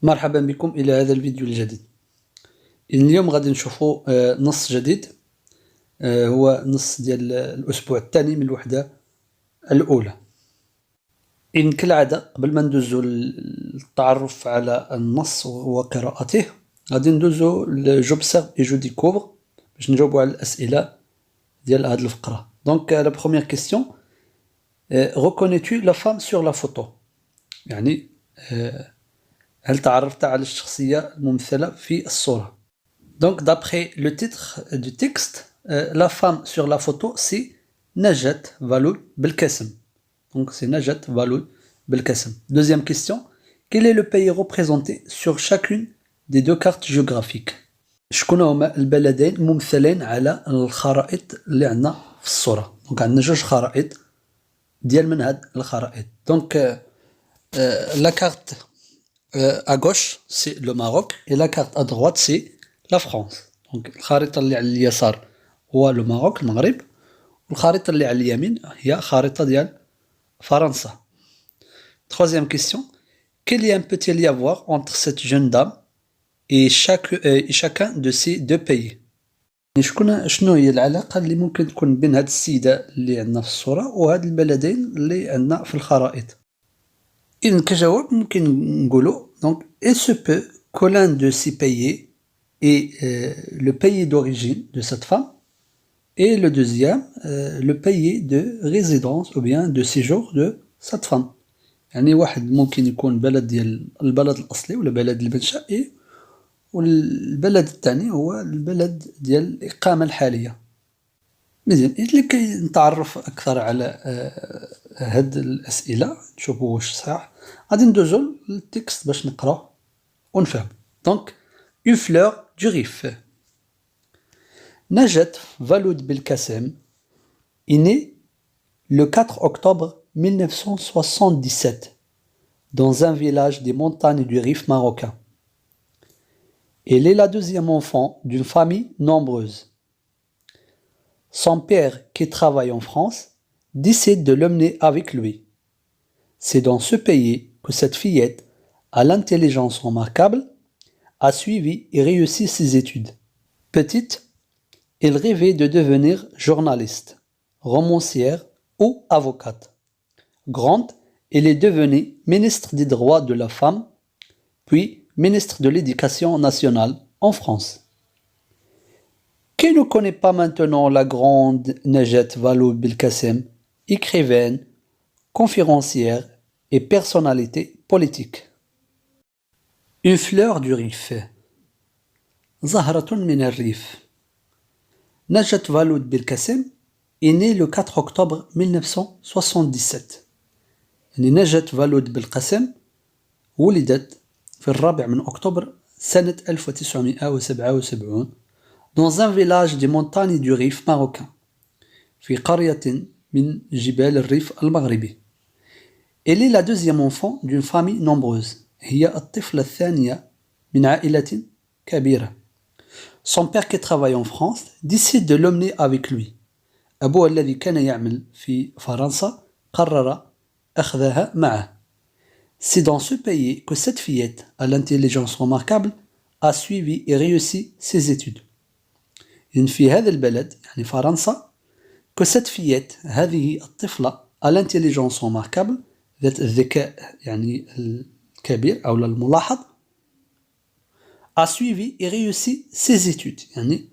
مرحبا بكم إلى هذا الفيديو الجديد. اليوم غادي نشوفوا نص جديد. هو نص ديال الأسبوع الثاني من الوحدة الأولى. إن كالعادة قبل ما ندوزو للتعرف على النص وقراءته غادي ندوزو j'observe et je découvre باش نجاوبوا على الأسئلة ديال هذه الفقرة. Donc la première question, reconnais-tu la femme sur la photo؟ يعني هل تعرفت على الشخصية الممثلة في الصورة؟ Donc d'après le titre du texte, la femme sur la photo c'est Najat Valoul Belkacem. Donc c'est Najat Valoul Belkacem. Deuxième question, quel est le pays représenté sur chacune des deux cartes géographiques؟ شكون هما البلدين الممثلين على الخرائط اللي عندنا في الصورة؟ دونك عندنا جوج خرائط ديال من هاد الخرائط. دونك la carte à gauche c'est le Maroc et la carte à droite c'est la France. Donc الخريطة اللي على اليسار هو لو ماروك المغرب، والخريطة اللي على اليمين هي خريطة ديال فرنسا. Troisième question, quel lien peut-il y avoir entre cette jeune dame et chacun de ces deux pays؟ شنو هي العلاقة اللي ممكن تكون بين هاد السيدة اللي عندنا في الصورة وهاد البلدين اللي عندنا في الخرائط؟ إذن كجواب ممكن نقولو donc il se peut que l'un de ces pays est le pays d'origine de cette femme et le deuxième le pays de résidence ou bien de séjour de cette femme. يعني واحد ممكن يكون بلد ديال البلد الأصلي ولا بلد المنشأ والبلد الثاني هو البلد ديال الإقامة الحالية. مزيان، لكي نتعرف أكثر على هاد الأسئلة نشوفوا واش صحيح غادي ندوزو للتكست باش نقرأ ونفهم. دونك une fleur du Rif. Najat Valoud Belkacem est née le 4 octobre 1977 dans un village des montagnes du Rif marocain. Elle est la deuxième enfant d'une famille nombreuse. Son père, qui travaille en France, décide de l'emmener avec lui. C'est dans ce pays que cette fillette, à l'intelligence remarquable, a suivi et réussi ses études. Petite, elle rêvait de devenir journaliste, romancière ou avocate. Grande, elle est devenue ministre des droits de la femme, puis ministre de l'Éducation nationale en France. Qui ne connaît pas maintenant la grande Najat Valoul Belkacem, écrivaine, conférencière et personnalité politique? Une fleur du Rif. زهرة من الريف. Najat Valoul Belkacem est née le 4 octobre 1977. يعني نجاة فالود بالقاسم ولدت في 4 أكتوبر سنة 1977 dans un village des montagnes du Rif marocain في قرية من جبال الريف المغربي. Elle est la deuxième enfant d'une famille nombreuse. هي الطفلة الثانية من عائلة كبيرة. Son père qui travaille en France décide de l'emmener avec lui. أبوها الذي كان يعمل في فرنسا قرر أخذها معه. C'est dans ce pays que cette fillette à l'intelligence remarquable a suivi et réussi ses études. في هذا البلد يعني فرنسا que cette fillette هذه الطفلة à l'intelligence remarquable ذات الذكاء يعني الكبير أو الملاحظ a suivi et réussi ses études يعني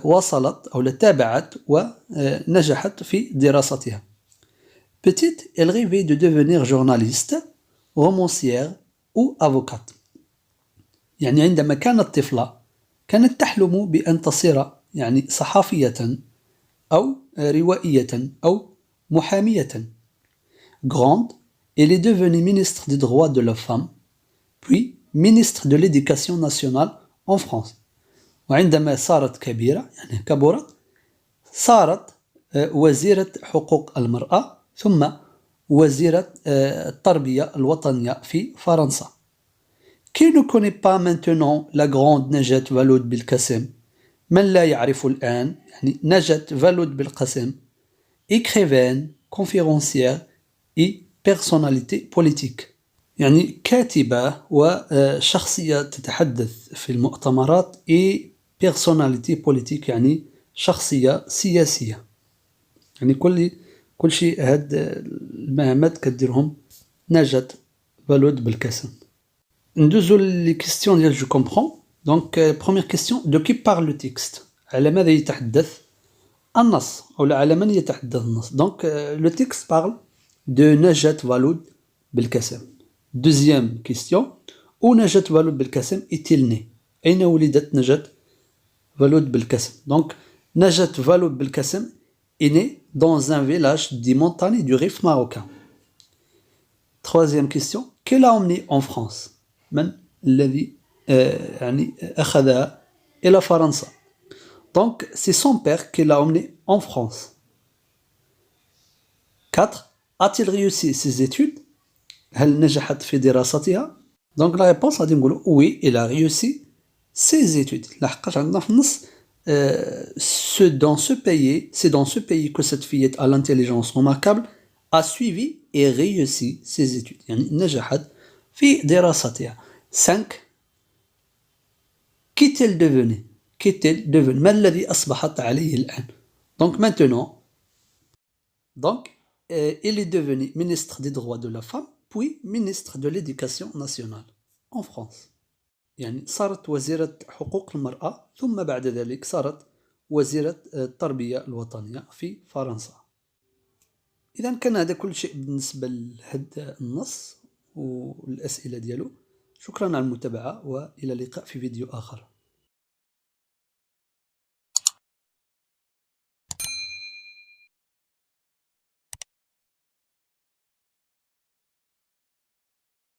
وصلت أو تابعت ونجحت في دراستها. Petite, elle rêvait de devenir journaliste, romancière ou avocate. يعني عندما كانت طفلة كانت تحلم بأن تصير يعني صحفية أو روائية أو محامية. Grande, elle est devenue ministre des droits de la femme, puis ministre de l'Éducation nationale en France. وعندما صارت كبيرة يعني كبرت صارت وزيرة حقوق المرأة ثم وزيرة التربية الوطنية في فرنسا. Qui ne connaît pas maintenant la grande Najat Valoul Belkacem؟ من لا يعرف الآن يعني نجاة فالود بالقاسم écrivaine, conférencière et personnalité politique. يعني كاتبة وشخصية تتحدث في المؤتمرات et personnalité politique يعني شخصية سياسية. يعني كل شيء هاد المهمات كديرهم نجاة فالود بالكسم. ندوزو لي كيستيون ديال جو كومبخون. دونك بروميير كيستيون دو كي بارل لو تيكست، على ماذا يتحدث النص أو على من يتحدث النص. دونك لو تيكست بارل دو نجاة فالود بالكسم. دوزيام كيستيون، où نجاة فالود بالكسم est-il né؟ أين ولدت نجاة فالود بالكسم؟ دونك نجاة فالود بالكسم est née dans un village des montagnes du Rif marocain. Troisième question, qui l'a emmené en France؟ من الذي يعني أخذها إلى فرنسا؟ Donc c'est son père qui l'a emmené en France. 4. A-t-il réussi ses études؟ هل نجحت في دراستها؟ دونك لا ريبونس غادي نقولو وي il a réussi ses études. لحقاش عندنا في النص c'est dans ce pays que cette fillette à l'intelligence remarquable a suivi et réussi ses études. يعني نجحت في دراستها. 5. Qu'est-elle devenue؟ Qu'est-elle devenue؟ ما الذي أصبحت عليه الآن؟ Donc maintenant, il est devenu ministre des droits de la femme puis ministre de l'éducation nationale en France. يعني صارت وزيرة حقوق المرأة ثم بعد ذلك صارت وزيرة التربية الوطنية في فرنسا. إذا كان هذا كل شيء بالنسبة لهذا النص والأسئلة ديالو. شكرا على المتابعة وإلى اللقاء في فيديو آخر.